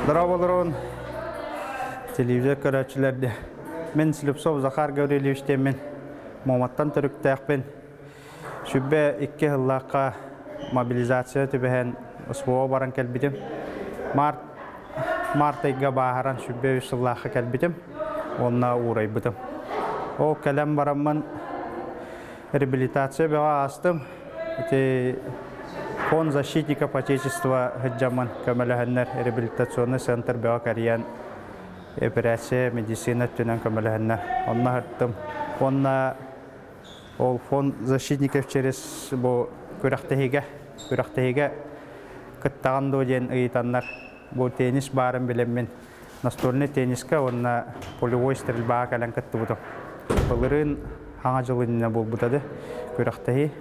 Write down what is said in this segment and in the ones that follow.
Здраволорон, телевизор көрәтчілерді. Мен Слепцов Захар Гаврилевичтен мен Моматтан түріктәқпен. Шүббе 2 жыллаққа мобилизация түбіген ұспуға баран кәлбідім. Март айға бағаран шүббе 3 жыллаққа кәлбідім. Онына урай бұдым. Ол кәлем барамын реабилитация беға астым. Фонд защитников Отечества Хаджаман Камалаханнар реабилитационный центр беға кәриян операция медицина түнен Камалаханнар. Онына хаттым. Онына ол фонд защитников через көріқтігі күттағанды өден ұйтанлар. Бұл теннис барын білеммен. Настольный тенниска онына полевой стрельбаға кәлін күтті бұдым. Бұлырын хаңа жылынына бұл бұдады. Көріқтігі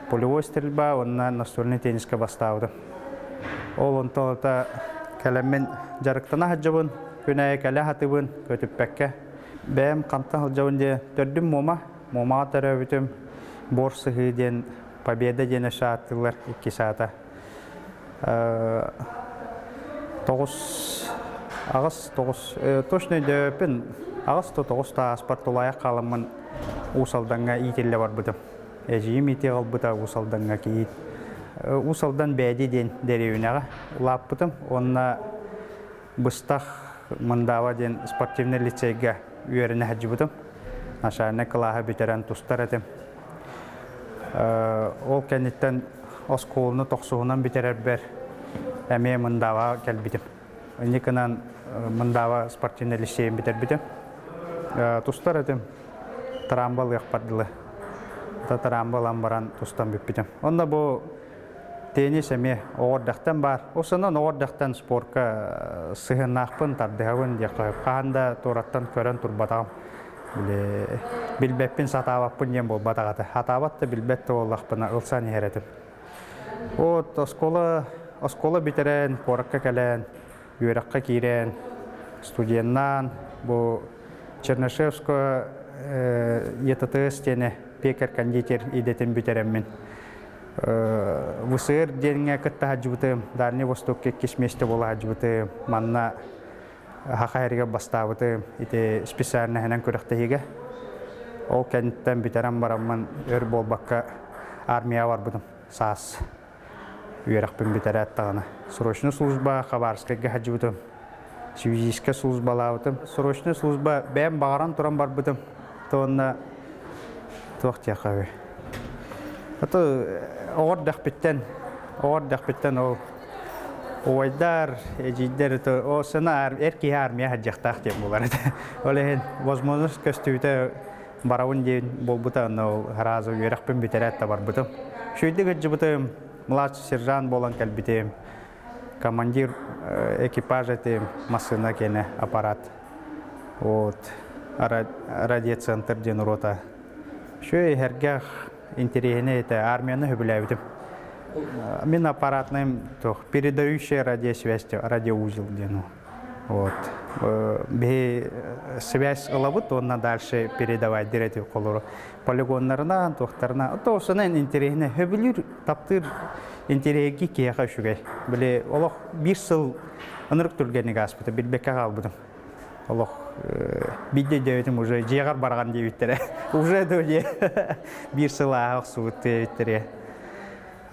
полевой стрельба, онына настольный тенниска бастауды. Ол онталыта кәлеммен жарықтана хаджабын, күнәйі кәлі хатыбын көтіп бәкке. Бәйім қамтан хаджабын де түрдім момаға тәрәбітім борсығы ден победа дені шааттылар 2 саата. 9 точный дөпін ағыз 9-та спорттолая қалымын ұсалданға ителі бар бұдым. Әжейім ете қалбыта ұсалданға кейт. Ұсалдан бәді ден дәреуінеға ұлап бұдым. Онына бұстақ мұндава ден спортивный лицейге үйеріне әджі бұдым. Нашарына қылаға бүтерен тұстар әдім. Ол кәнеттен осколыны тоқсуғынан бүтерер бәр әме мұндава кәл бітім. Өндекінен мұндава спортивный лицейін бітер бітім. Тұстар әдім. Тарамбал яқпардылы. Тарамбалан баран тұстан бүппітім. Онда бұл теннис әме оғырдақтан бар. Осынан оғырдақтан спортқа сығынақпын тардығауын деқайып. Қағанда тораттан көрін тұрбатағым. Білбәппін сатаваппын ем бол батағаты. Хатаватты білбәтті олақпына ұлсан еретім. От оскола бітерен, қорыққа кәлен, үйраққа кейрен, студеннан, бұл Чернышевско етатыз тені пекар кондитер идетін бүтереммен. Высыр деніңе күтті хаджыбытым, Дальний Востокке кешместі бола хаджыбытым, манна хақайырға бастабытым, специально хэнен көріқтігіге. Ол кәнттен бүтерем барамын өр болбаққа армия бар бұдым, саас. Үйерақпен бүтере әттіғаны. Срочный служба Хабаровскайға хаджыбытым. Связистка службала бұдым. Срочный служба бәйім бағаран тұрам бар бұдым. Тоғынна тоқты яқауы. Оғырдақ біттен ол ойдар, ежидер, осына әркі армия хаджақтақ деп болар еді. Олеген возможность көстүйті барауын дейін бол бұтын, ғаразы үйерақпен бітер әтті бар бұтым. Шүйді ғыджы бұтым, младший сержант болан кәл бітем, командир экипаж етем, масына кені аппарат. Радиоцентр ден рота. Шөй әргәқ интерегіне еті армияны хөбіләбітім. Мен аппаратным передающая радиосвязь, радиоузел дену. Связь лабут, он дальше передавать директив колору. Полигоннарына, тоқтарына. Осының интерегіне хөбілер таптыр интереги кияға шүгей. Біле, олық бір сыл ұнырық түргенеге аспыты, білбекке қалбыдым. Олық бидде дөйтім уже жеғар барған дейбіттері. Уже дөйде бір сыл ағық суыт дейбіттері.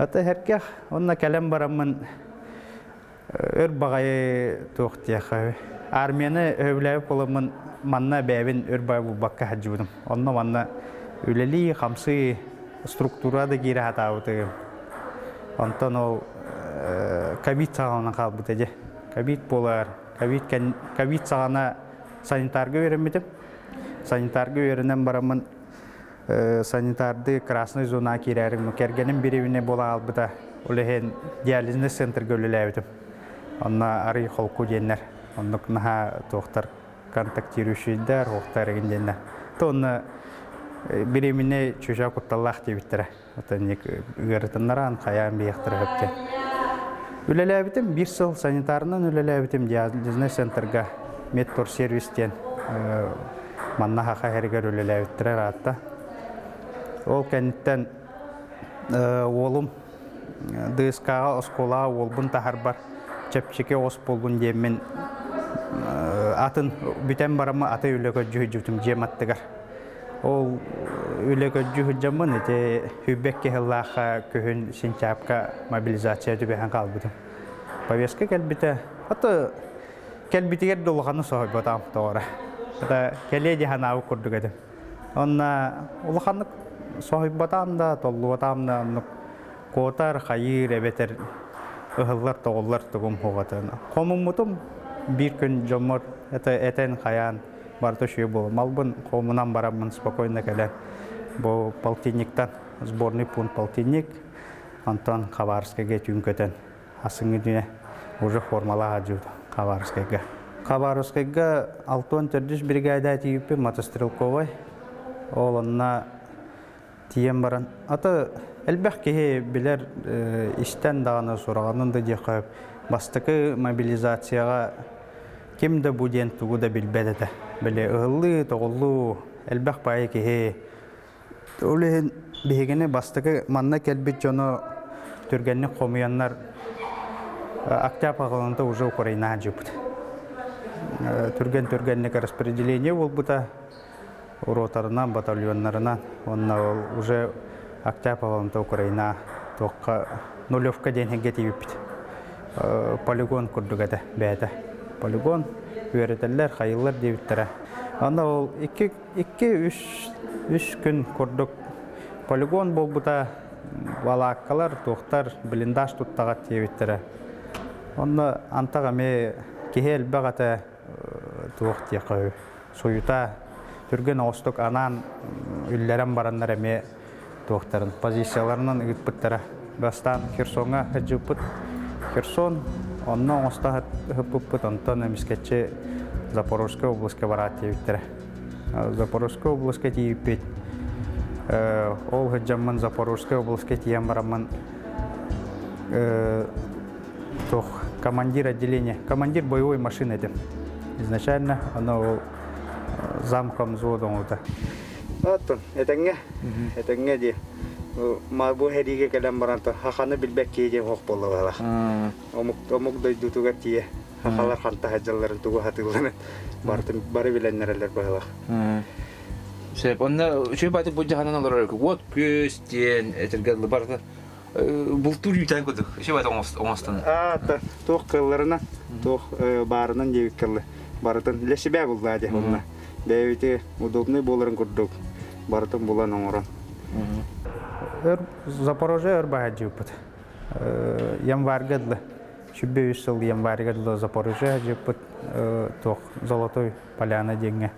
Ата әркеқ, онына кәлем барамын өр бағайы тоқтияқы. Армияны өвіләуіп олымын манна бәйбін өр бай бұлбаққа хаджыбыдым. Онына манна өлелі, қамсы структурады кері хатауыды. Онтан ол ковид сағалына қалбыды де. Ковид болар. Ковид сағалына санитарға өрімбедім. Санитарға өрінен барамын санитарды красный зона керәрім. Кергенім беревіне бола албыда. Олеген диализный центр көліләуітім. Онна ары қолку денлер. Оннық наға тоқтар контактирующийдер, оқтар еген денлер. Онна беревіне чөжа құтталлақ дебіттірі. Үгірітінларан қаян бейіқтірі өпте. Өлеләуітім, бір сыл санитарынан өлеләуітім диализный центрға медтор сервистен манна хақа әргер өлеләуіттірі ратта. Ол кәнеттен олым ДСК-ға оскола олбын тахар бар. чепчеке ос болгун демен атын бүтен барамы аты үлөкө жүжүтүм жематтыгар. Ол үлөкө жүжүмөн эте хүбекке хыллаха көһүн сентябрга мобилизация түбэхэн калбытым. Повестка келбите. Аты келбитигер долганы сойботам тоора. Ата келеди ханау курдугады. Онна улаханнык сойботам да толлуотам да котар хайыр эбетер ыһыллар тоголлар тугум хугатын. Комуммутум бир күн жомор этен хаян барты шүй бол. Малбын комунан барамын спокойно келе. Бу полтинниктан сборный пункт полтинник Антон Хабаровскийге түнкөтен. Асыңы дүне уже формалаға жүрді Хабаровскийге. Хабаровскийге 6-4 бригада түйіппі мотострелковой. Ол онына тиен баран. Аты әлбәқ кеге білер іштен дағаны сұрағанын да деқайып. Бастықы мобилизацияға кемді буден тұғы да білбәді. Біле ұғылы, тоғылы, әлбәқ байы кеге. Олеген бейгені бастықы манна кәлбет жоны түргенні қомиянлар октябрь ағылында уже Украина жүпті. Түрген-түргеннік распределение ол бұта ротарынан, батальонларынан. Онна уже октябрь ағылында Украина тоққа нулевка денеге тейіпті. Полигон күрдігеді бәді. Полигон үйретелер, қайылар дейбіттірі. Онна ол 2-3 күн күрдік. Полигон бол бұта балаққалар, тоқтар, блиндаж тұттағат дейбіттірі. Онна антаға ме кехел бағата туық тейқі сойута түрген оғыстық анан үллерен барандар әме туықтарын позицияларынан үгітпіттірі. Бастан Херсонға әджіппіт. Херсон, онна оғыста ғыппіт, онтан әміскетші Запорожская областқа барат дейбіттірі. Запорожская областқа дейбіт. Ол ғыджамын Запорожская областқа тейен барамын командир отделения, командир боевой машины этим. Изначально оно замком взводом вот. Вот он, это не ди. Мабу хедиге келем баранта, хаханы билбек кейде хок болугала. Омук дойду тугатие. Хахалар ханта хаджалларын тугу хатылланы. Бары биленнерелер бала. Сеп, онна чөй байтык бужа ханан алар вот көстен этергеле барды. Бултур ютан көдүк. Ше байт оңостан. Та тох кылларына, тох барынан жебик кылды. Барытын лешебе булды ди онна. Бейти удобный боларын көрдүк. Барытын булан оңорон. Запорожье Арбаджипут. Январьгадlı. Шүбе үсел январьгадlı Запорожье жипут тох Золотой Поляна деньги.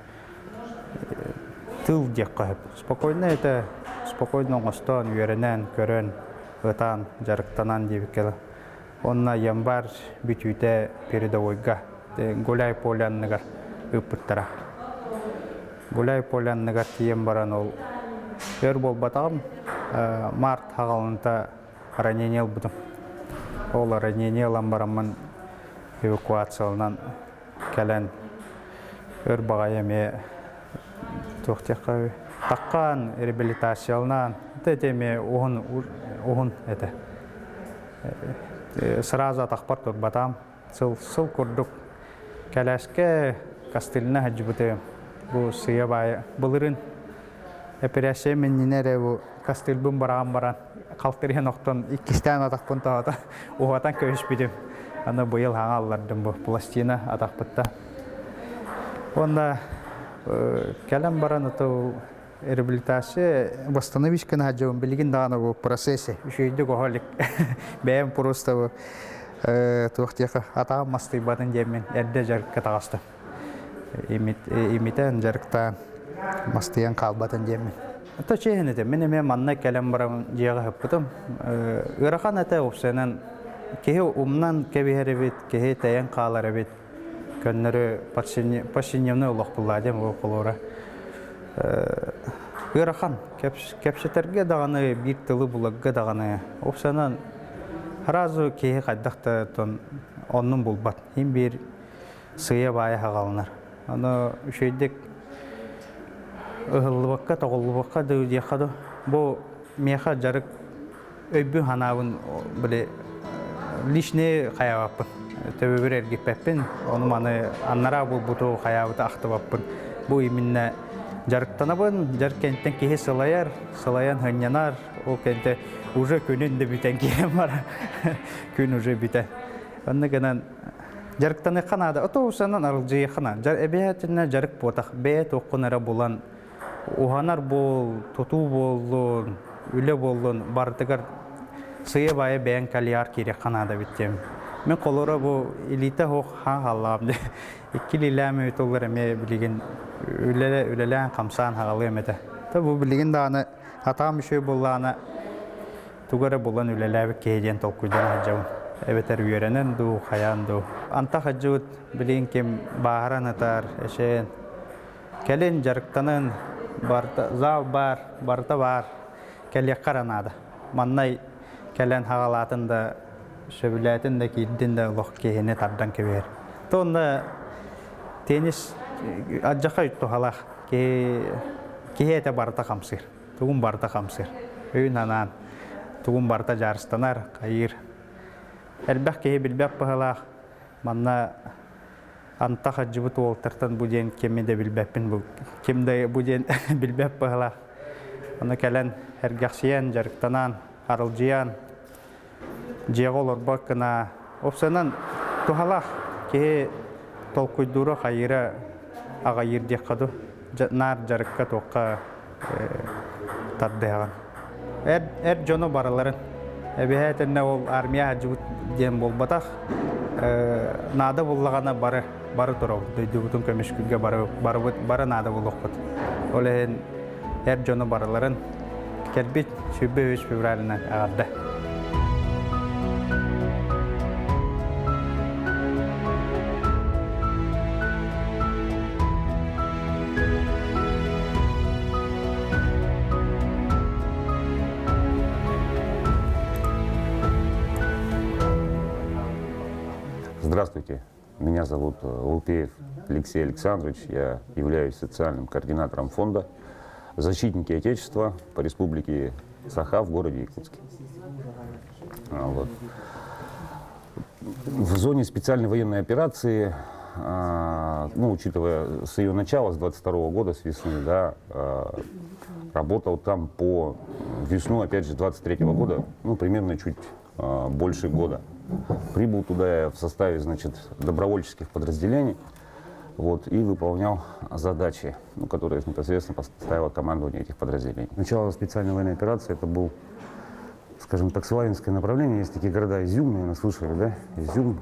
Тыл деккап. Спокойно это спокойно оңостан үйренен, көрөн, ытан, жарыктанан дебикел. Онна январь бүтүтэ передовойга Гуляй Полянныгар ыппыттара. Гуляй Полянныгар тиен баран ол өр болбатам. Март хагалында ранениел будым. Ол ранениелан барамын эвакуацияланан келен өр багаяме тохтякка таккан реабилитацияланан тетеме огун это сразу атакпар турбатам сыл курдук келеске кастылына хаджбыты бу сыябай булырын операция меннере бу кастылбын баран калтырыган октон иккистен атакпын таата угатан көшпүдүм. Аны быйыл хаңаллардым бу пластина атакпытта. Онда келем баран ото реабилитация восстановишканы хаджабын билигин дагана бу процессе үшөйдүк оголик бэм просто туактыка атагам мастыйбатын жемен эрде жарыкка тагасты. Имитен жарыкта мастыян калбатын жемен. Это чейн это. Мене манна келем барам жига хаппытым. Ырахан это опсенен кеhe умнан кебихеребит, кеhe таян каларебит. Көннөрү пашиневны улак булладым ол колора. Ырахан кепшетерге даганы бир тылы булагга даганы опсенен разу кеhe кайдакта тон оннун булбат. Хим бир сыя бая хагалнар. Аны үшөйдек ыгылбакка тоголбакка бу меха жарык өйбү ханабын биле лишний хаябаппын. Төбөбөр эргиппеппин, оны маны аннара бу буту хаябыты актыбаппын. Бу именно жарыктанабын, жаркенттен кихи сылаян хынянар, ол кенте уже күнүн де бүтен кием бар. Күн уже бүтен. Онны гынан жарыктаны канада, отоусанан арылжыйы кана. Эбиятинне жарык ботак, бейт окунара булан, уханар бол, тоту болун, үле болун, бардыгар сыя бая бәйін калияр керек канада биттем. Мен колора бу илите хок халлам. Икки лиләме өтөлөр эме билген үлелән камсан хагалы эмете. Та бу билген даны атам үшөй булланы тугара булан үлеләбе кейден толкуйдан хаҗау. Эбетер үйренен ду хаян ду. Анта хаҗут билген кем бааран атар эшен. Келен жарыктанын барта зал бар, барта бар. Келек каранада. Маннай келен хагалатында шөбүләтин дә киддин дә лох кеһене тардан кебер. Тонда тенис аҗака итто халах кеһете барта хамсыр. Тугун барта хамсыр. Өйнанан тугун барта жарыстанар кайыр. Әлбәк кеһе билбәп халах. Манна анта хаҗыбыт олтыртан бу ден кемеде билбәппин бу. Кемдә бу ден билбәп халах. Аны келен һәргәхсиян жарыктанан арылҗыян Жеголор бакына опсанан тухалах ке толкуйдура хайра агайыр декаду нар жарыкка тоққа таддаган. Жоно бараларын эбехетенне ол армия жубут ден болбатах нада буллагана бары туру дүйдүбүтүн көмүшкүгө бары нада булокпут. Олен жоно бараларын келбит сүбө 3 февралына агадда. Здравствуйте, меня зовут Лупеев Алексей Александрович, я являюсь социальным координатором фонда «Защитники Отечества» по республике Саха в городе Якутске. Вот. В зоне специальной военной операции, учитывая с ее начала, с 22 года, с весны, да, работал там по весну, опять же, 23 года, примерно чуть больше года. Прибыл туда я в составе, добровольческих подразделений, и выполнял задачи, которые непосредственно поставило командование этих подразделений. Начало специальной военной операции, это был, скажем так, славянское направление. Есть такие города, Изюм, наверное, слышали, да? Изюм,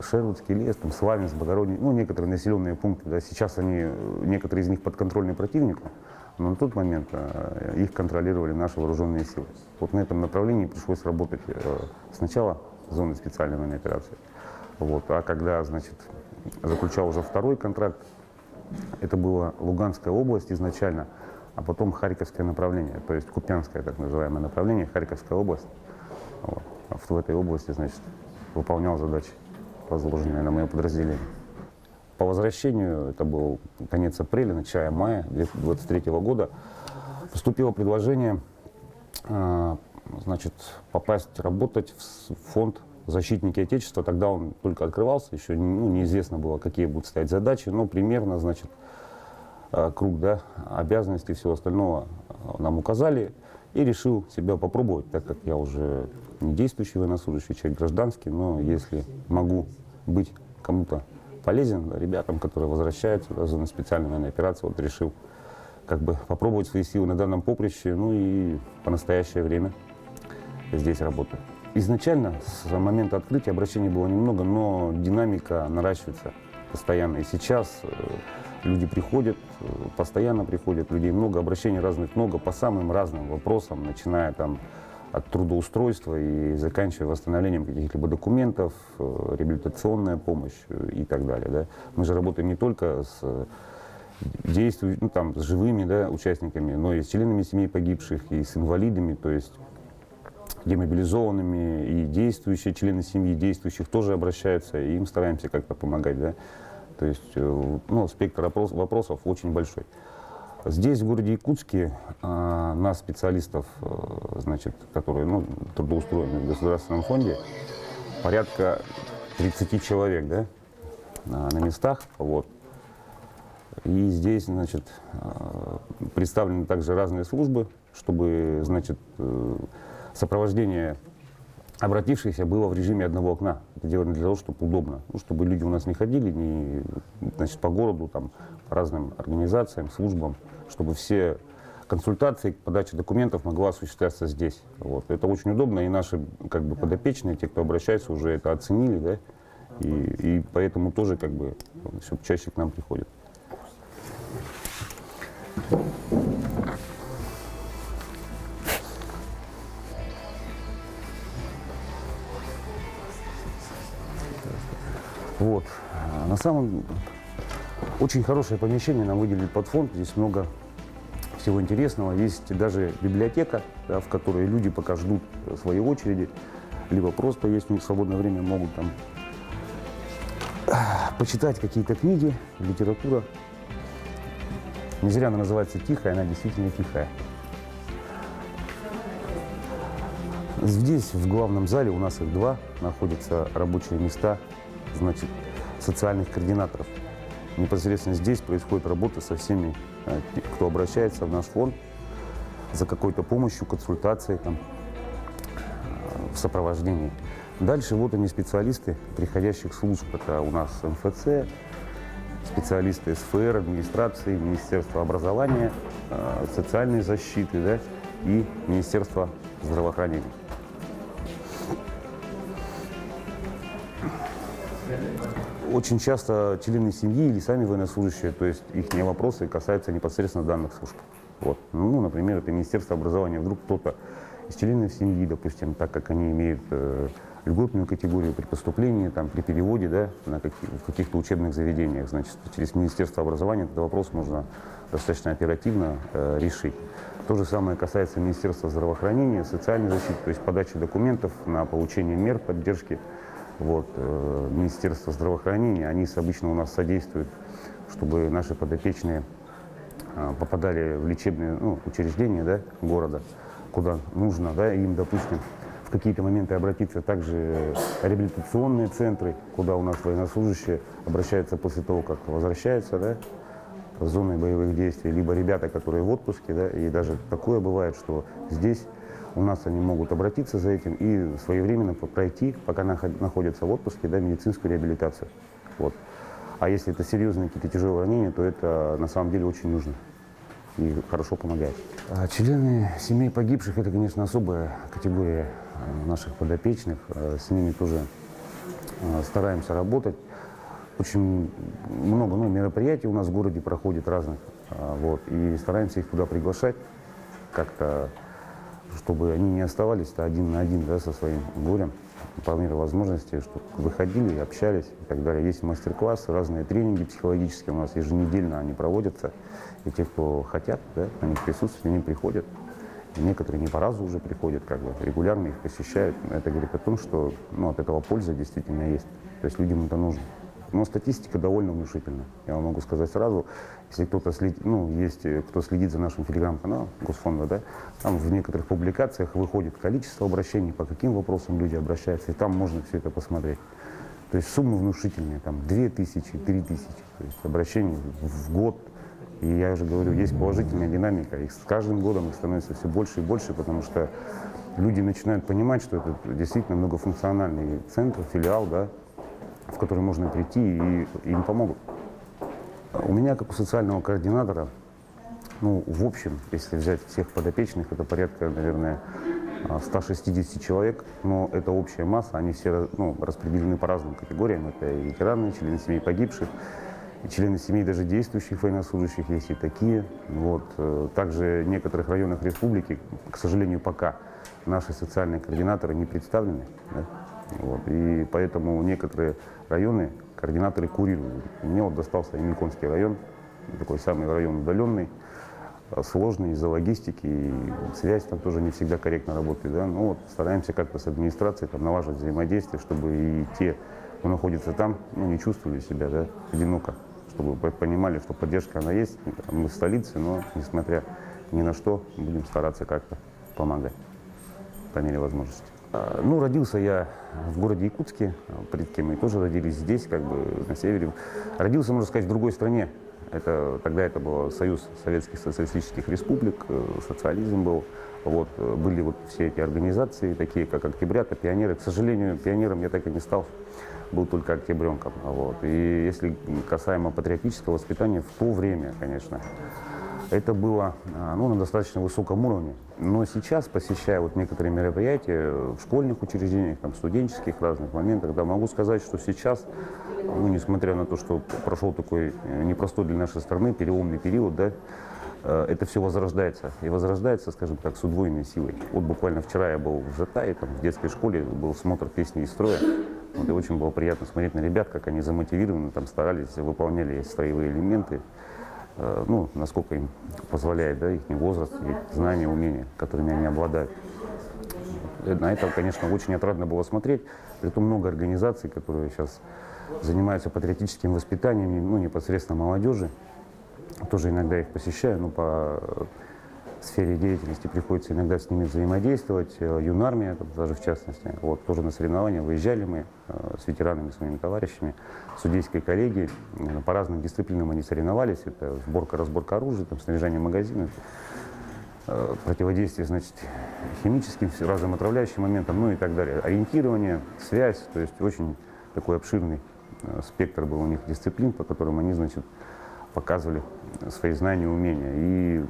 Шервудский лес, Славянск, Богородник, некоторые населенные пункты, да, сейчас некоторые из них подконтрольны противнику. Но на тот момент их контролировали наши вооруженные силы. На этом направлении пришлось работать сначала в зоне специальной военной операции. А когда, заключал уже второй контракт, это была Луганская область изначально, а потом Харьковское направление, то есть Купянское так называемое направление, Харьковская область. В этой области, выполнял задачи, возложенные на мое подразделение. По возвращению, это был конец апреля, начало мая 2023 года, поступило предложение попасть работать в фонд «Защитники Отечества». Тогда он только открывался, еще неизвестно было, какие будут стоять задачи, но примерно, круг, да, обязанностей и всего остального нам указали, и решил себя попробовать, так как я уже не действующий военнослужащий, человек гражданский, но если могу быть кому-то полезен, ребятам, которые возвращаются в зону специальной военной операции, решил попробовать свои силы на данном поприще, и по настоящее время здесь работаю. Изначально, с момента открытия, обращений было немного, но динамика наращивается постоянно. И сейчас люди приходят, постоянно приходят, людей много, обращений разных много, по самым разным вопросам, начиная от трудоустройства и заканчивая восстановлением каких-либо документов, реабилитационная помощь и так далее. Да. Мы же работаем не только с действующими, с живыми, да, участниками, но и с членами семей погибших, и с инвалидами, то есть демобилизованными, и действующие члены семьи, действующих тоже обращаются, и им стараемся как-то помогать. Да. То есть спектр вопросов очень большой. Здесь, в городе Якутске, нас, специалистов, значит, которые трудоустроены в Государственном фонде, порядка 30 человек, да, на местах. Вот. И здесь, значит, представлены также разные службы, чтобы, значит, сопровождение обратившихся было в режиме одного окна. Это делано для того, чтобы удобно, чтобы люди у нас не ходили значит, по городу, там, по разным организациям, службам, чтобы все консультации, подача документов могла осуществляться здесь. Вот. Это очень удобно, и наши как бы подопечные, те, кто обращается, уже это оценили, да, и поэтому тоже как бы все чаще к нам приходят. Вот. На самом очень хорошее помещение нам выделили под фонд. Здесь много всего интересного. Есть даже библиотека, да, в которой люди пока ждут своей очереди, либо просто, если у них свободное время, могут там почитать какие-то книги, литература. Не зря она называется «Тихая», она действительно тихая. Здесь, в главном зале, у нас их два, находятся рабочие места, значит, социальных координаторов. Непосредственно здесь происходит работа со всеми, кто обращается в наш фонд за какой-то помощью, консультацией, там, в сопровождении. Дальше вот они, специалисты приходящих служб. Это у нас МФЦ, специалисты СФР, администрации, Министерства образования, социальной защиты, да, и Министерства здравоохранения. Очень часто члены семьи или сами военнослужащие, то есть их вопросы касаются непосредственно данных служб. Вот. Ну, например, это Министерство образования. Вдруг кто-то из членов семьи, допустим, так как они имеют льготную категорию при поступлении, там, при переводе, да, в каких-то учебных заведениях, значит, через Министерство образования этот вопрос можно достаточно оперативно решить. То же самое касается Министерства здравоохранения, социальной защиты, то есть подачи документов на получение мер поддержки. Вот, Министерство здравоохранения, они обычно у нас содействуют, чтобы наши подопечные попадали в лечебные учреждения, да, города, куда нужно, да, им, допустим, в какие-то моменты обратиться также реабилитационные центры, куда у нас военнослужащие обращаются после того, как возвращаются, да, в зоны боевых действий, либо ребята, которые в отпуске, да, и даже такое бывает, что здесь у нас они могут обратиться за этим и своевременно пройти, пока находятся в отпуске, да, медицинскую реабилитацию. Вот. А если это серьезные какие-то тяжелые ранения, то это на самом деле очень нужно и хорошо помогает. А члены семей погибших – это, конечно, особая категория наших подопечных. С ними тоже стараемся работать. Очень много мероприятий у нас в городе проходит разных, вот, и стараемся их туда приглашать как-то, чтобы они не оставались один на один, да, со своим горем, по мере возможности, чтобы выходили, общались и так далее. Есть мастер-классы, разные тренинги психологические у нас еженедельно они проводятся. И те, кто хотят, да, на них присутствовать, они приходят. И некоторые не по разу уже приходят, как бы, регулярно их посещают. Это говорит о том, что от этого польза действительно есть. То есть людям это нужно. Но статистика довольно внушительна. Я вам могу сказать сразу, если кто-то следит, есть кто следит за нашим телеграм-каналом Госфонда, да, там в некоторых публикациях выходит количество обращений, по каким вопросам люди обращаются, и там можно все это посмотреть. То есть суммы внушительные, там 2000, 3000, то есть обращений в год. И я уже говорю, есть положительная динамика, и с каждым годом их становится все больше и больше, потому что люди начинают понимать, что это действительно многофункциональный центр, филиал, да, в который можно прийти и им помогут. У меня, как у социального координатора, в общем, если взять всех подопечных, это порядка, наверное, 160 человек, но это общая масса, они все распределены по разным категориям. Это и ветераны, члены семей погибших, и члены семей даже действующих военнослужащих, есть и такие. Вот. Также в некоторых районах республики, к сожалению, пока наши социальные координаторы не представлены. Да? Вот. И поэтому некоторые районы координаторы курируют. Мне достался Емельковский район, такой самый район удаленный, сложный из-за логистики, и связь там тоже не всегда корректно работает. Да? Стараемся как-то с администрацией налаживать взаимодействие, чтобы и те, кто находится там, не чувствовали себя, да, одиноко, чтобы понимали, что поддержка она есть. Мы в столице, но несмотря ни на что, будем стараться как-то помогать по мере возможности. Ну, родился я в городе Якутске, предки мои тоже родились здесь, как бы на севере. Родился, можно сказать, в другой стране. Тогда это был Союз Советских Социалистических Республик, социализм был. Вот, были вот все эти организации, такие как Октябрята, пионеры. К сожалению, пионером я так и не стал, был только октябренком. Вот. И если касаемо патриотического воспитания, в то время, конечно, это было на достаточно высоком уровне. Но сейчас, посещая вот некоторые мероприятия в школьных учреждениях, там, студенческих разных моментах, да, могу сказать, что сейчас, несмотря на то, что прошел такой непростой для нашей страны переломный период, да, это все возрождается. И возрождается, скажем так, с удвоенной силой. Вот буквально вчера я был в Жатае, там, в детской школе, был смотр песни из строя. Вот, и очень было приятно смотреть на ребят, как они замотивированы, там, старались, выполняли строевые элементы. Насколько им позволяет, да, их возраст, их знания, умения, которыми они обладают. На это, конечно, очень отрадно было смотреть. Притом много организаций, которые сейчас занимаются патриотическим воспитанием, непосредственно молодежи. Тоже иногда их посещаю, но по сфере деятельности приходится иногда с ними взаимодействовать. Юнармия, даже в частности. Вот, тоже на соревнования выезжали мы с ветеранами, своими товарищами, судейской коллегией. По разным дисциплинам они соревновались. Это сборка, разборка оружия, там, снаряжение магазинов, противодействие, значит, химическим, разным отравляющим моментам, и так далее. Ориентирование, связь, то есть очень такой обширный спектр был у них дисциплин, по которым они, значит, показывали свои знания и умения. И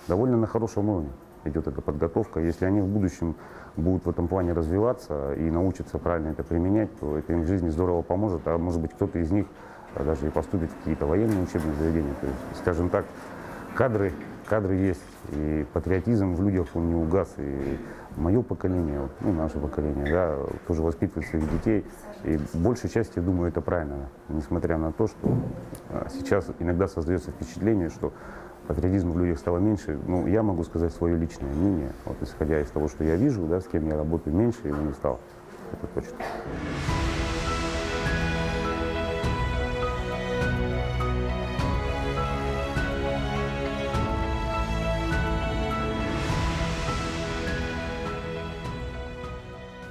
довольно на хорошем уровне идет эта подготовка. Если они в будущем будут в этом плане развиваться и научатся правильно это применять, то это им в жизни здорово поможет. А может быть, кто-то из них даже и поступит в какие-то военные учебные заведения. То есть, скажем так, кадры есть, и патриотизм в людях, он не угас. И мое поколение, наше поколение, да, тоже воспитывает своих детей. И большей части, я думаю, это правильно. Несмотря на то, что сейчас иногда создается впечатление, что патриотизма в людях стало меньше. Я могу сказать свое личное мнение. Вот, исходя из того, что я вижу, да, с кем я работаю, меньше его не стало. Это точно.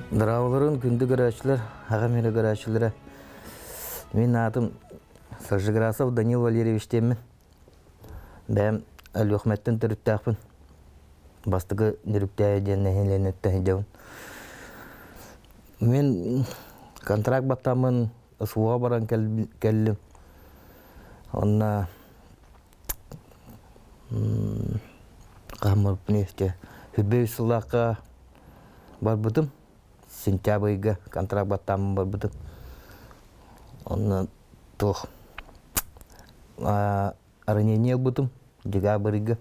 Дырауыларын күнді көрәчілер, ағамері көрәчілері. Мен атым Саржиграсов Данил Валерьевич темін. Бәм Әлуахметтен түріттәқпін. Бастығы нүріктәйі денне хенленеттәйі деуін. Мен контракт баттамын суға баран кәлім. Онна қамырып нефте. Хүббей сылаққа бар бұдым. Сентябрьга контракт баттамын бар бұдым. Онна тоқ ранение бұдым. Декабрьга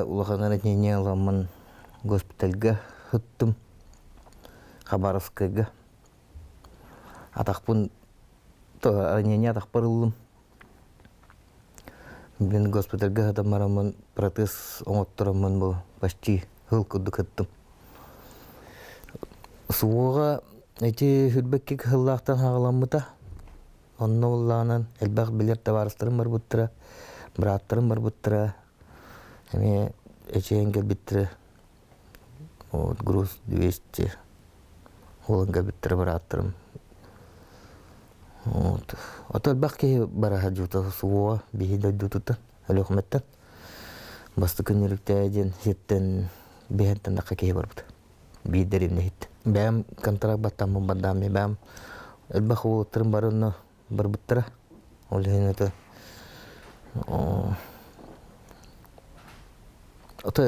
улахан ранение аламын госпитальга хүттім. Хабаровскайга. Атақпын ранение атақ барылым. Мен госпитальга адамарамын протез оңыттырамын бұл. Почти хыл күдді күттім. Суға эти хүлбеккек хыллақтан хағаламыта. Онны оллағынан әлбәқ білер таварыстырым бар бұттыра, браттырым бар бұттыра. Әме әчейінге біттірі груз 200 олынға біттірі браттырым. Ото әлбәқ кей бара хаджута суға бейді дұтыттан, әлі өкіметтен. Басты күннелікті әден сеттен бейхеттен даққа кей бар бұты. Бейдерімне хит. Бәм контракт баттамын баддамы, бәм әлбәқ олықтырым барыны бар бұттыра. Ол ең өті. Ото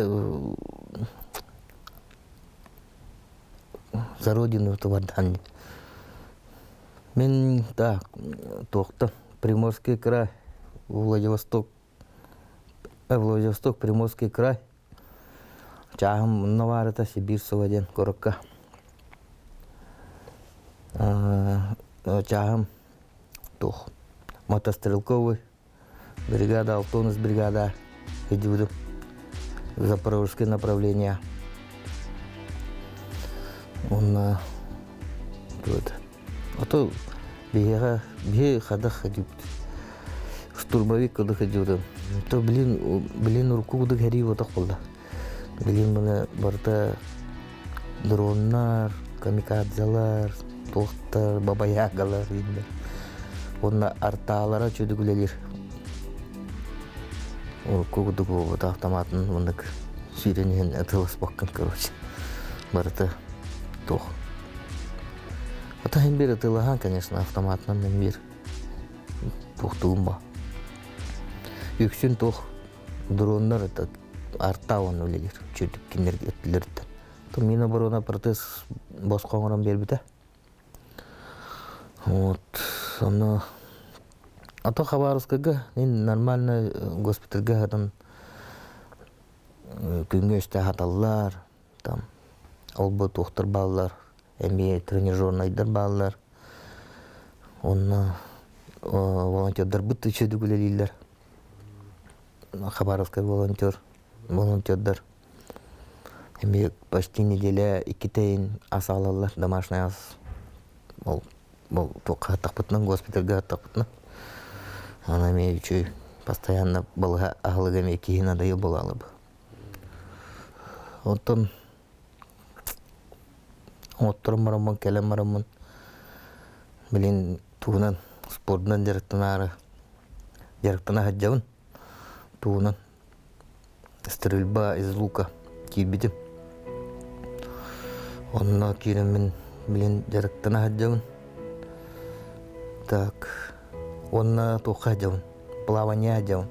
за родину өті баддамы. Мен тоқты Приморский край, Владивосток, Приморский край. Чағым Наварыта, Сибирь, Соваден, Корокка. Чағым Тух. Мотострелковый бригада, Алтонус бригада. Идем в Запорожское направление. Он тут. А то бие хадах ходит. Штурмовик куда ходил. То, блин, руку куда гори вот так было. Блин, mana барта дроннар, камикадзалар, тохтар, бабаягалар инде. Онна арталара чөдүгүлелер. Руку куда вот автоматын мындык сүйренген атылыс баккан, короче. Барта тох. Атайын бері тылахан, конечно, автоматынан мен бер. Тухтуым ба. Үксін тох дроннар артта он өлелер. Чөтіп кендерге өттілерді. Мені бұрына протез бос қоңырам бербіті. Вот. Оны... Ато Хабаровскага, мен нормально госпитальга хатын күнге өсті хаталлар, там, олбы тухтар баллар, әме тренажернайдар баллар, оны волонтердар бұтты чөдігілелейлер. Хабаровскай волонтердар. Әме почти неделя 2 тәйін ас алалар, домашний ас. Бұл тоққа тақпытынан, госпитальга тақпытынан. Она мне постоянно была ахлагами кихина даю была бы. Вот он марамон, келем марамон. Блин, тунан спортдан директора хаджаун. Тунан стрельба из лука кибидим. Он на кирем блин директора хаджаун. Так. Он на тухадяун, плавание адяун.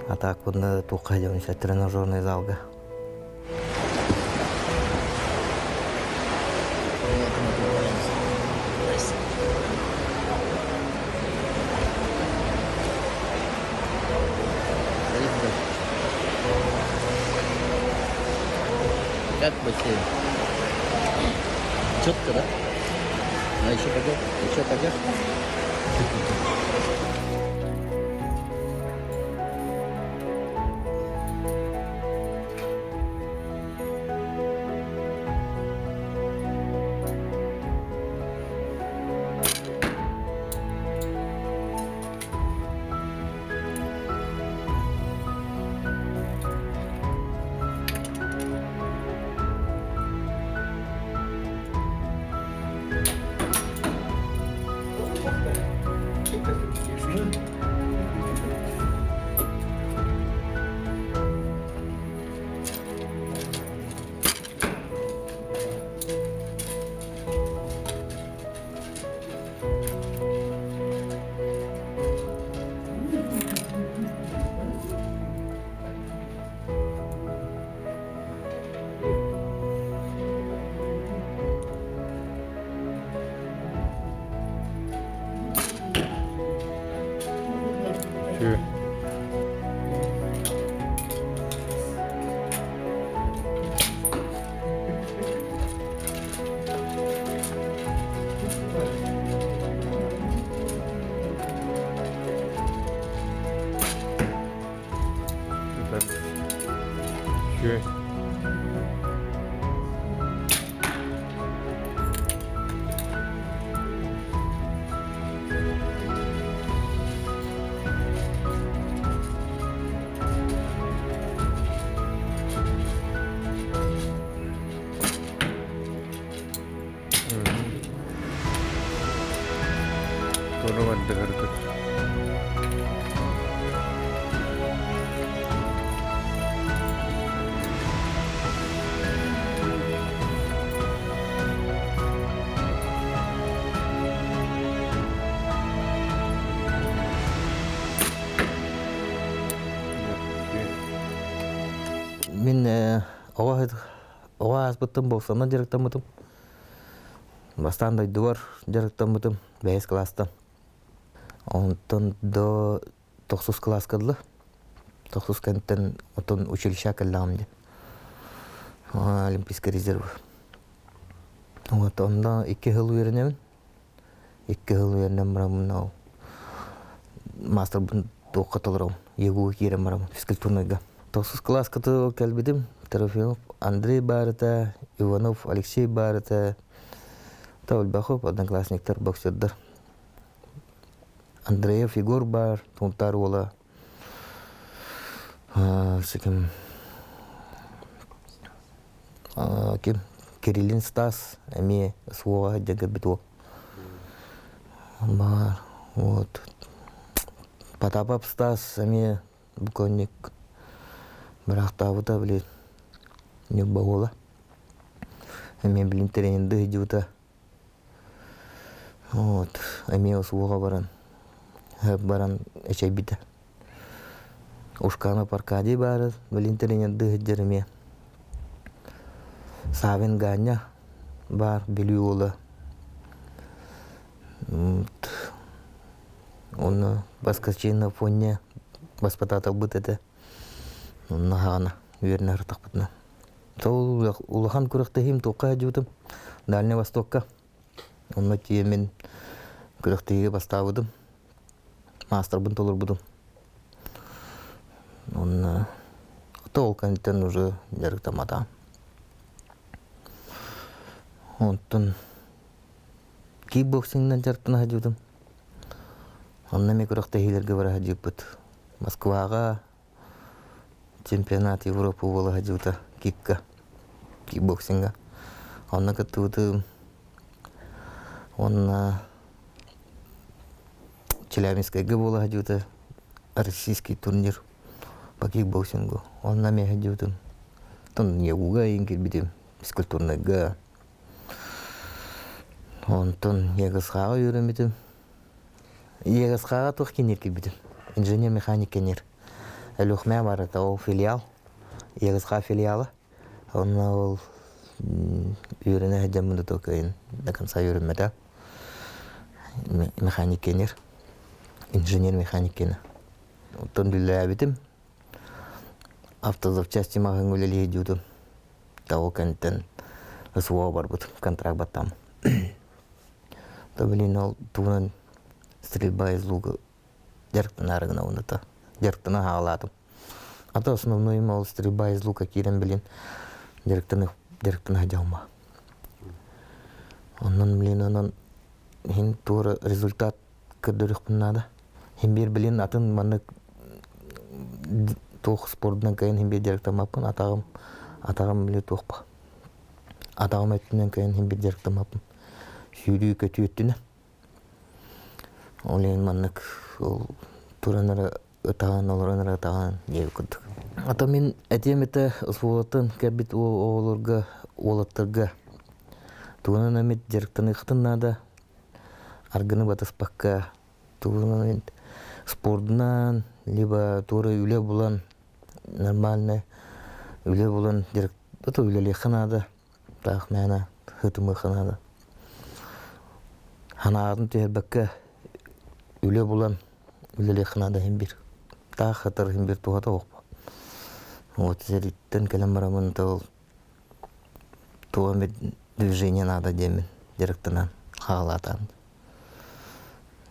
А так вот на тухадяун, сейчас тренажерный залга. Как бассейн? Четко, да? А еще пойдешь? Мен оға азбыттым болсана директор мұтым. Бастан дойды бар директор мұтым, 5 класстан. Онтан до 9 класс кадылы. 9 кенттен отын училища кәллағымды. Олимпийский резерв. Онда 2 жыл үйренемін. 2 жыл үйренем барамын ау. Мастер бұн тоққатылырау. Егу керем барамын физкультурныйға. 9 класс каты кәлбедім. Трофимов Андрей барыта, Иванов Алексей барыта, Бахоп, одноклассниктар, боксердар. Андреев Егор бар, Тунтар ола. Ким Кириллин Стас, эми суога дега биту. Бар, вот. Потапов Стас, эми буконник. Брахтавута, блин, не багола. Эми, блин, тренинды идюта. Вот, эми суога баран. Баран эчай бита. Ушкана Паркади бар, блин, тренинды идюрме. Савин Ганя бар, Белюола. Он баскачин на фоне баспатата бытete. Нахана, верно ртахпатна. Сол улахан күрәхтәһим тока җутым. Дальний Востокка. Он матимен күрәхтәгә баставыдым. Мастер бун толыр будым. Он толкантен уже директамата. Онтон кикбоксингнан жартына җутым. Онна ме күрәхтәһиләргә бара җипт. Москвага чемпионат Европы была ходила кикбоксинга. Он катуты он Челябинская была ходила российский турнир по кикбоксингу. Он на меня ходил там не уга ингер бидем физкультурная га. Он тон егасхага юремитем. Егасхага тух кинерки бидем. Инженер механик кинер. Элухмя бар, это ол филиал, егізға филиалы. Он ол үйрене әдемінді токайын, до конца үйренмеді. Механик кенер, инженер механик кені. Оттан білі әбітім, автозапчасти мағын өлелі едюдым. Тау кәнттен ұсуа бар бұд, контракт баттам. То білін ол туынан стрельба из луга дерктен арығына оныта. Директорна хаалатым. А то основной мол стрельба из лука кирен блин. Директорна ходяума. Оннан блин оннан хин тура результат кырдырык надо. Хин бир блин атын маны тох спортдан кайын хин бир директор мапын атагым блин тохпа. Атагым өттүнөн кайын хин бир директор мапын. Сүйрүү көтүөттүнө. Олен маннык ол туранара Таган олоран таган ев курдук. Ата мен этемете успулатын кабит олорга олаттырга. Тугунан эмет директорны хтыннада аргыны батаспакка. Тугунан спортнан либо туры үле булан нормально үле булан директор үлеле ханада так мена хытымы ханада. Ханадын тербакка үле булан үлеле ханада хембир. Та хатар химбир тухата оқпа. Вот зериттен келем барамын тол туамет движение надо демен директорнан хаалатан.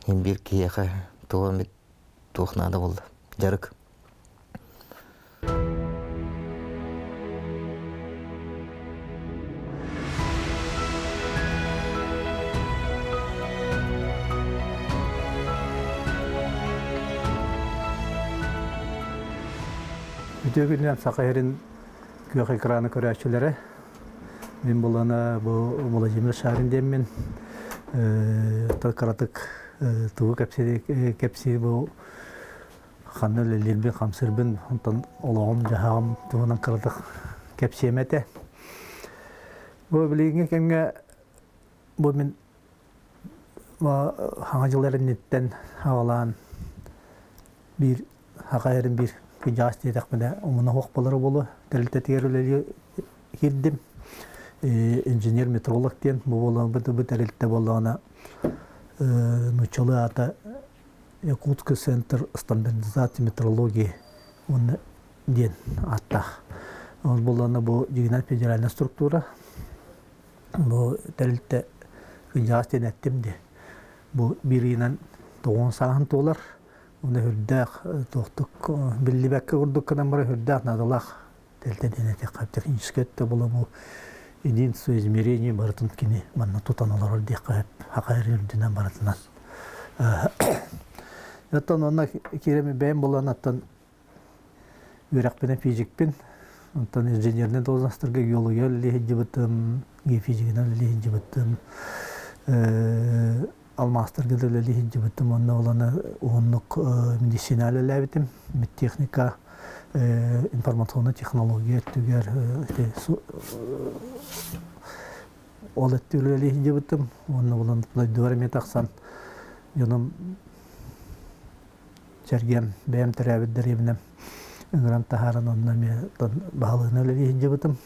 Химбир кияха туамет тух надо болды. Жарык. Бүтөгүнөн сакайрын көк экраны көрүүчүлөрү мен булана бу жемир шарын деммен каратык туу кепси бу ханныл лилби хамсырбын онтон олоом жахам туунан каратык кепси эмете бу билиңе кемге бу мен хаңа жылдарын неттен хавалаан бир хакайрын бир Кыжасты такмада умуна хокполары болу тәрилтетерлери кирдим. Инженер метролог ден бу болу бу тәрилте болгона нучалы ата Якутский центр стандартизации метрологии он ден атта. Он болгона бу региональ федеральная структура. Бу тәрилте кыжасты неттимди. Бу биринен 9 саат доллар. Оны хүрдәк тоқтық білі бәкке ұрдық қадан бары хүрдәк надалақ тәлтәден әте қап техническетті бұл единство измерений барытын кини манна тутаналар диккап хакайрдинен барытынан. Яттан онна кереме бәйм болан аттан үрәкпенә физикпен, аттан инженерне должностьтарга геология лехҗибетем, геофизикны лехҗибетем, алмастырга да лехҗибетем, онна олана онлык медицина ләбитем, медтехника, информационная технология түгәр ол әттүлі лехҗибетем, онна олан дәвар метаксан, яным Чергем бәйм тәрәбиддер ебінем. Үңірам тахаран онна мен бағалығына өлі ежібітім.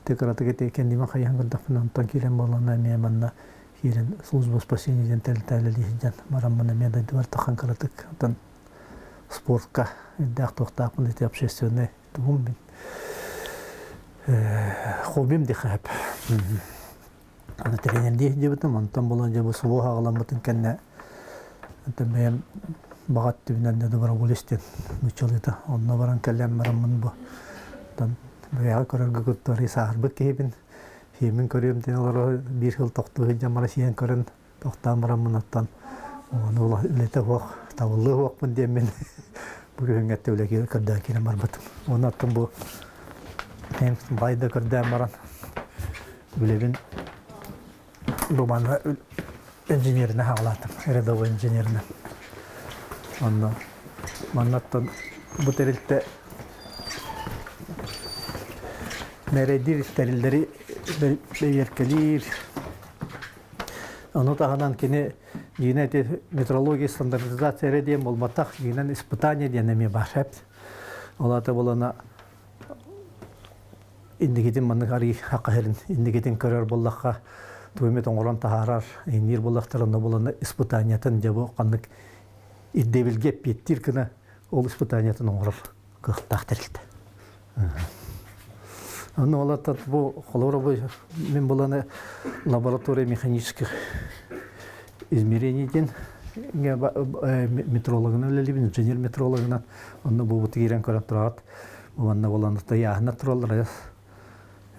Текараты кете кендима қайян күрдіқпін, онтан келем болғана мен манна келен служба спасениеден тәлі ежіден. Марам мына мен дайды бар таққан қаратық. Онтан спортқа өйдәқ тоқтақпын деді общественный тұғым мен. Хоббим де қайып. Аны тренерде ежібітім, онтан болған жабы сұлу ағылан бұтын кәнне. Онтан мен бағат түбінен де доброволестен мүчеледі. Онына баран кәлем марамын бұл. Бұяға көрерге көттері сағырбы кейбін. Хемін көрем ден олар бір жыл тоқтығы жамара сиен көрін тоқтан марамын аттан. Оны олар үлеті оқ, табылы оқпын демен. Бұл өңетті өлеге көрді әкелем барбатым. Оны аттым бұл байды көрді маран. Үлебін бұманы инженеріне ғалатым, рядовой инженеріне. Онна маннаттан бу терилте мередир терилдери бейеркелир. Аны тағанан кені жіне метрология стандартизация редем болматақ, жинен испытание денеме бар. Олаты болана индигетін манны қари хаққахерін, индигетін көрер боллаққа туымет оңыран тағарар, инер боллақтарында болана испытаниятын жабы қанық иддебилгеп беттир кына ол испытаниятын оңырып қықтақ тәрілді. Аны олаттан бұл қолаура мен боланы лаборатория механических измерениеден метрологына өлелебін, инженер метрологына онны бұл бұты керен көріп тұрағат. Онны боланықта яғына тұралар,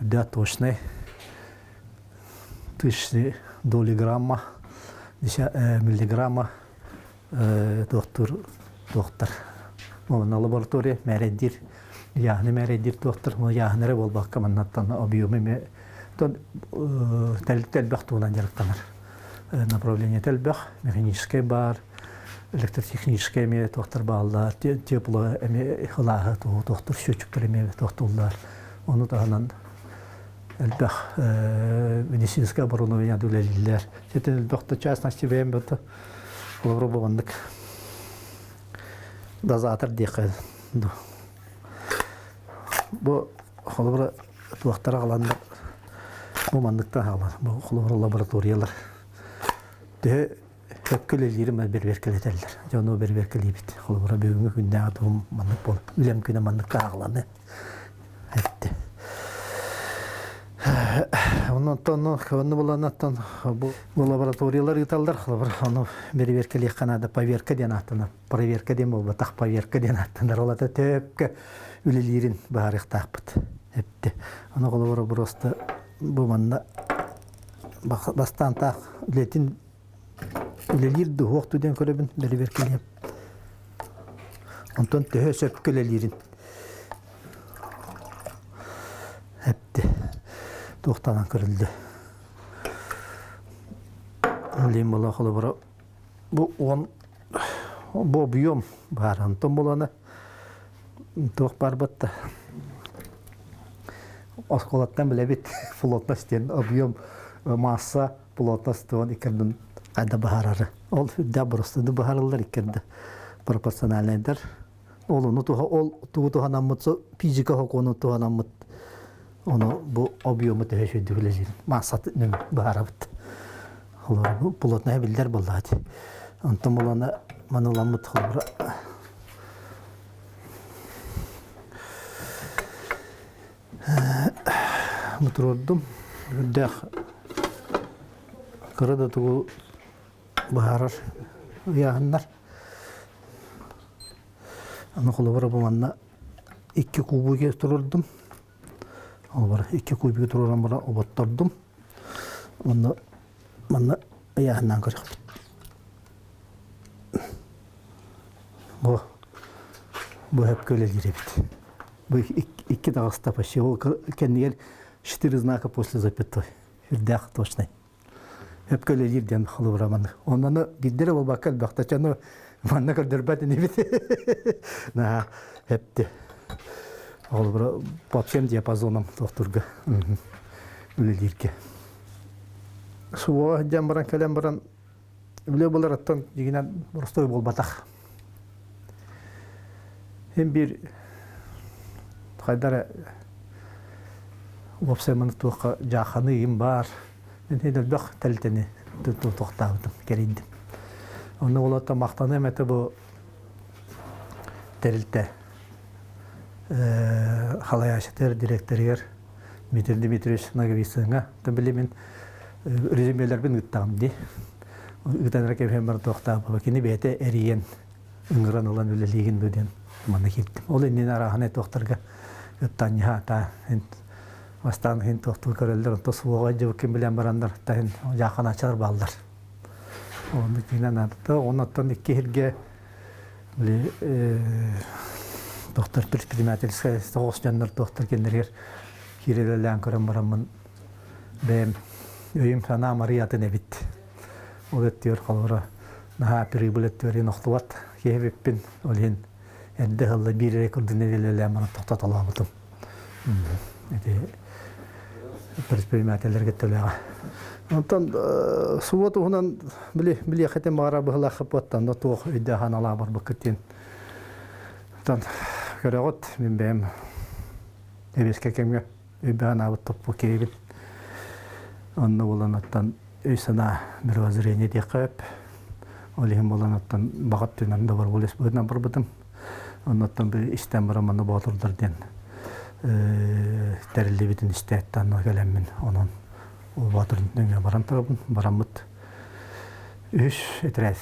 да точный, тысячный доли грамма, миллиграмма доктор. Онна лаборатория мәреддир, яғны мәреддир доктор, яғныры болбаққа маннаттан объемы тәлбәқ туынан жарықтанар. Направление тәлбәқ, механический бар, электротехнический ме доктор балдар, тепло эме хылағы доктор, счетчиктер эме докторлар. Оны тағынан әлбәқ медицинское оборудование дөлелілер. Сетен доктор частности бәйім бұты лабробовандық. Дозатор дейқі. Бұл қолыбыры туақтары қаланды. Бұл мандықтан қалан. Бұл қолыбыры лабораториялар. Дүйі өккілелері бір-беркелетелер. Жоны бір-беркелей біт. Қолыбыры бөгінгі күнде ағытуым мандық бол. Үлем күні мандыққа ағыланы. Әтті. Оны боланаттан бұл лабораториялар ұйталдар. Оны бір-беркелей қанады поверка ден аттына. Проверка ден бұл батақ поверка ден аттындар. Олата төпкі үлелерін бағарық тақпыт. Әпті. Оны қолыбыры бұрысты бұл манда бастан тақ үлетін үлелерді оқтуден көребін бір-беркелей. Онтан төе сөпкі үлелерін. Әпті. Тоқтанан көрілді. Лейм бола қолы бұра. Бұл бұйым бар. Антон боланы тоқ бар бұтты. Осқолаттан біле бет флотностен объем масса флотностен икердің қайда бағарары. Ол үдді бұрыстыды бағарылар икерді пропорциональныйдар. Ол туғытуған амытсы физика хоқуыны туған амыт. Оны бұл объемы тәшейді білежін. Масаты нүм бағарабыд. Бұл плотная білдер болады. Антон боланы маныламыд қылбыра. Мұтырордым. Үддәқ қырыда тұғы бағарар ұяғындар. Аны қылбыра болманна 2 кубы кес тұрордым. Ал бар 2 кубиге турган бара оботтардым. Мана аяғынан көрек. Бу хеп көлел жиребит. Бу 2 дагыста почти ол кеннигер 4 знака после запятой. Ирдах точно. Хеп көлел жирден халы бураман. Онаны гиддере бол бакал бактачаны манна көрдөрбөт небит. На хепти. Ол бара по всем диапазонам докторга. Үлелирке. Суа жам баран калам баран үле болар аттан дигенен ростой болбатак. Hem bir haydara opsaymanı tuqa jaxanıyım var. Men hedel bak telteni toxtavdım gerindim. Onu olata maqtanım ete bu terilte xalayaşıtır direktörler Dmitri Dmitrievich Nagovitsynga da bilimin rezümeler ben gıttağım di. Gıtanrak hem bir toxtavı bakini bete eriyen ıngıran olan üleliğin döden. Mana gittim. Ol indi narahane doktorga öttanya ta vastan hin doktor görelder to suwa jab kim bilen baranдар ta hin jaxan açar ballar. Onu kinan atta onattan 2 hilge bile doktor предпринимательская соғысжандар доктор кендерер кирелелен көрөн барамын бем өйүм сана мариятын эбит. Ол өттөр калбара наха прибылеттөр ноктубат кебеппин олен Edde halla bir rekordun edilele bana toxtatalamatım. Ede perspektifelerge gettelega. Ondan suwatu hunan bili xetem ara bahla xapattan da toq idda hanala bar baktin. Ondan göregot min bem ebeske kemge ibana topu kebit. Ondan olanattan öysana bir vazirene diqap. Olihim olanattan baqattan da var boles böden bir bitim. Ondan bir işten baramanı batırdır den. Terilli bitin istetten o gelemmin onun o batırın dünya baran tarafın baramıt. Üç etret.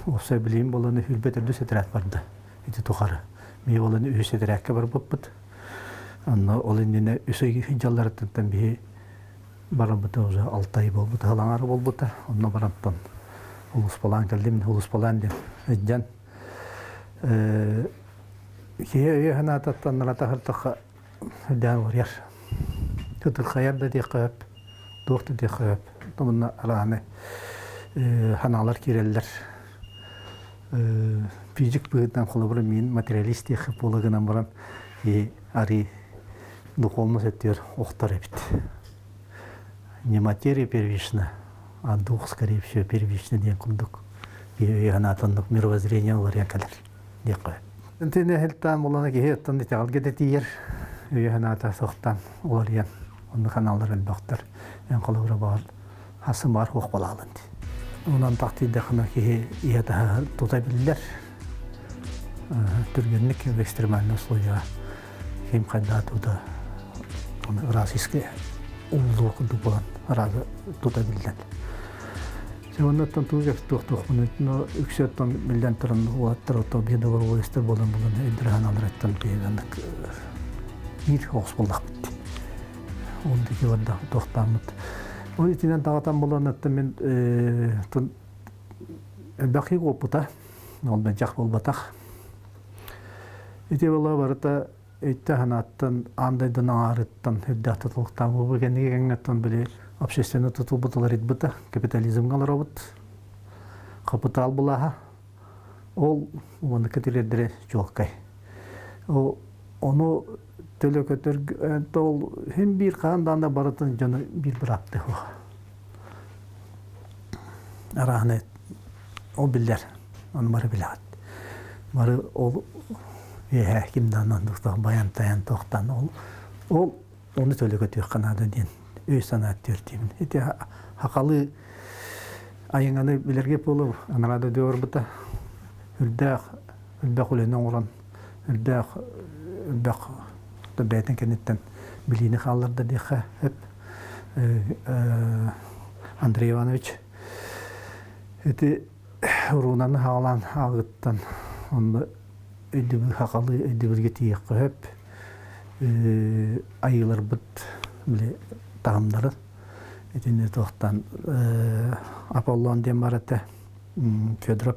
Olsa bileyim olanı hülbetir düz etret vardı. İti tukarı. Mi olanı üç etrekke var bıppıt. Anna olun yine üsü hicalları tıntan bir baramıtı oza 6 ay bolbut halanarı bolbut. Onunla baramıttan. Ulus falan geldim, ulus falan den. Eccan. Kiye hana tattan nala tahartaqa dan wariyar. Tutul khayar da diqab, doqtu diqab. Tamna alane hanalar kireller. Fizik buydan qolabra min materialist diqab bolagana baran ari духовно сеттер оқтар эбит. Не материя первична, а дух, скорее всего, первичный ден кулдук. И анатонлық мировоззрение олар якалар. Диқы. Энтене хелтан болана ки хеттан дитал гедетиер. И аната соқтан олар ян. Онны каналдар элбақтар. Ян қалаура бар. Хасым бар хоқ балалынды. Онан тақтиде қына ки иятаға тутай білдер. Түргенлік экстремальный условия. Хем қайда туда расистский улдук дубан разы тутай білден. Оннан тугас тух но үксөттөн билден туран уаттар ото бедовар ойстер болон эдирхан алраттан беданак бир хос болдак битти. Онды кеварда тохтамыт. Ой тинен тагатан болон атта мен тун бакый опута. Ол мен жак болбатак. Эте бола барата эйтте ханаттан андайдан арыттан хеддаты толктан болгенге геңнеттен биле общественный тутулбуталар итбыта, капитализм галаробут, капитал булаха, ол оны кетиредере жолкай. Оны төлө көтөр, ол хем бир каандан да баратын жана бир бирапты. Арахне, ол билер, оны бары билат. Бары ол кимдан андыктан баян таян токтан ол оны төлө көтөр канада ден. Өй санат төртеймін. Эти хақалы айыңаны білерге болу, анарады дөөр бұта. Үлбәқ өлені оңыран. Үлбәқ бәйтін кенеттен білейіні қалыларды дейқа. Андрей Иванович. Эти ұрунаны хағалан ағыттан. Онды хақалы өйдібірге тейіқ қөп. Айылар бұт. биле тагымдары. Этинде тохтан Аполлон дем барата Федоров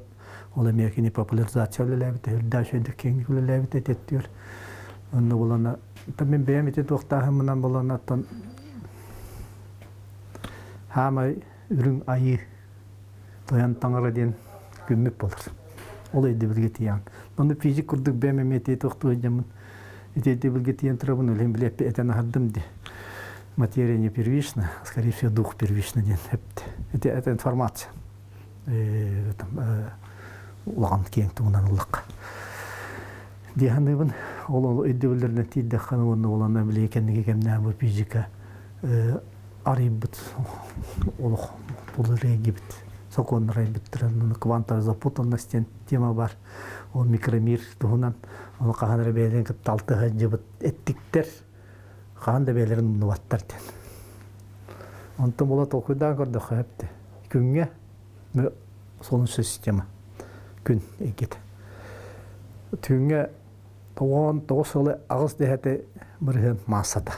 ол эмекини популяризациялабыт, үрдәшөйдүк кеңгүләбыт этеттер. Онда булана мен бәмите тохтахымынан булана тан хамай үрүн айы тоян таңара ден күммөп болор. Ол эди билге тиян. Моны физик курдук бәмемете тохту жамын. Эти билге тиян трабын үлем билеп этен хаддым ди. Материя не первична, а скорее всего дух первичный ден. Это информация. Улан кең туңнан улак. Диханыбын ол өйдөбүлөрүнө тийде ханыбын олана биле экендиги кемне бу физика арибит олох булрегибит. Сокон райбиттирен квантовая запутанность тема бар. Ол микромир тугунан ол каханыр беден кытталтыга жыбыт эттиктер ханда белерин нуваттар ден. Онтон бола толкуйдан көрдө хапты. Күнгө солнечная система. Күн эгет. Түнгө тоғыз ағыз дехете бірген массада.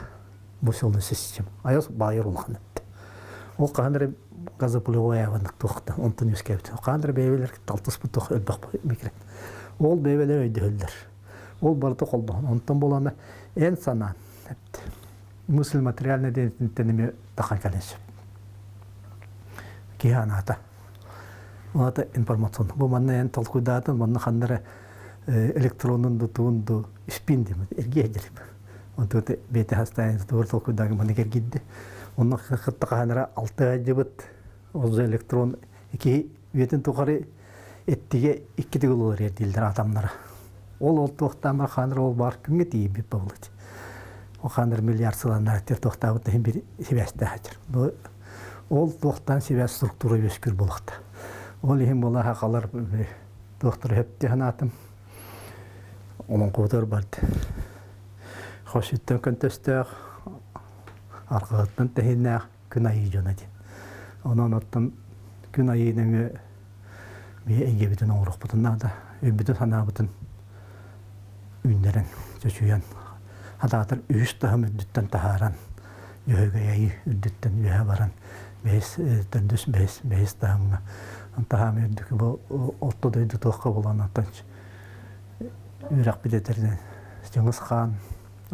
Бұл солнечная система. Аяз байыр улған өтті. Ол қаныры газополевой авандық тоқты. Онтон өскебді. Қаныры бейбелер талтыс бұл тоғы өлбақ мекрет. Ол бейбелер өйді өлдір. Ол барды қолдығын. Онтон боланы ән санан. Мысль материальный денетінтенеме тақан кәленшіп. Кияната. Олата информационный. Бұл манна ән талқуйдатын, манна қандары электронунду туунду спиндим, эргедерим. Онто бете хастайын туur талқуйдағы манна кергидді. Онна қытта қанара 6 жыбыт озы электрон екі үетін туқары әттіге 2 тігілулар ерділдер адамлары. Ол тоқтан бар қаныр ол бар күнге тейбіп болады. Ол қаныр миллиард сыландар әттер тоқтабыты hem bir себәсті әжір. Ол тоқтан себәс структура өскір болақты. Ол ем бола хақалар доктор өпті ханатым. Оның қодар барды. Қошеттен күнтестіғ, арқағыттан тәхіннәғ күн айы жона ден. Онан оттан күн айының әйге бітін оңырық бұтынна да, өбітін хана бұтын үйіндерін сөшуян. Адағатыр үйіс тағым үддіттен тағаран, үйіге әйі үддіттен үйі баран, төндіс бәйіс тағымға. Тағам үддікі бұл отты дөйді тоққа болан аттанч. Үйрақ бідетерден Жыңыз қан,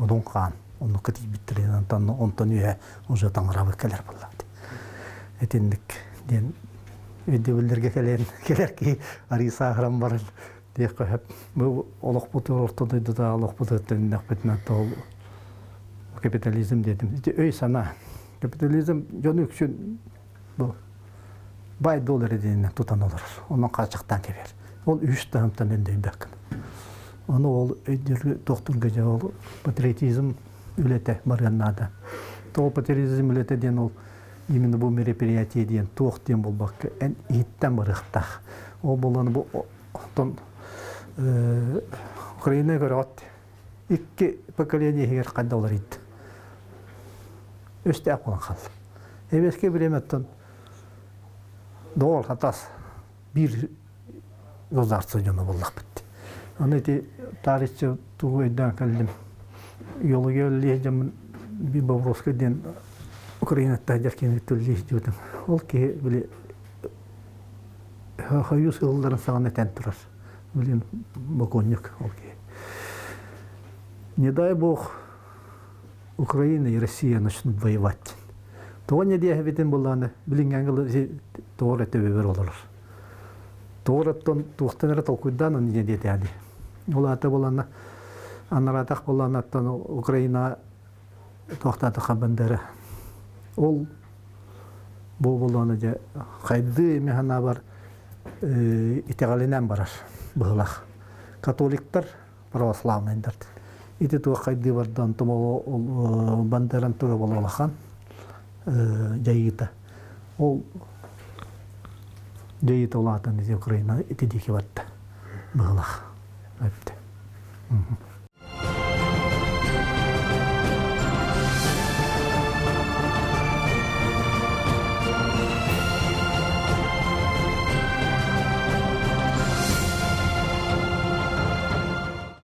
Удун қан, оны күтей біттірден онтан үйі ұжы таңырабы кәлер болады. Әтендік ден өйдебілдерге келер ки арisa ағырам барыл. Дек қойып, бұл олық бұты орта дөйді да олық бұты өттенінек бітін атты ол капитализм дедім. Өй сана, капитализм жон өкшін бұл бай доллар еденіне тұтан олар. Оның қачықтан кебер. Ол үш тағымтан өндейін бәкін. Оны ол өйдергі тоқтырға жа ол патриотизм үлеті барғаннада. Ол патриотизм үлеті ден ол именно бұл мероприятие ден тоқ ден бұл бақы ән еттен барықтақ. Ол боланы бұл Украина көрі от. Икки поколение егер қайда олар ет. Өсті әқ болан қал. Әбеске біреметтен доғыл қатас бір ғозарсы жоны болақ бітті. Оны әте тарихчы туғы өйден кәлдім. Yolu geldiğim bir babroska den Ukrayna'da derken ütüllüğü diyordum. Ol ki böyle hayus yılların sağına tenturar. Böyle bakonyuk ol ki. Не дай Бог Украина и Россия начнут воевать. То не диye biten bulanı bilin angılı doğru tebir olur. Doğrudan tuğtanlara tolkuydan ne diye dedi. Olata bulanı anaratak bulanattan Ukraina toxtadı xabandara. Ol bu bulanıca qaydı mehana var itiqalinan barar bığlaq. Katolikler православныйдар. Ити туа qaydı bardan tomo bandaran tuga bolalaxan жайыта. Ол жайыта олатын Украина ити дике бартты. Бığlaq.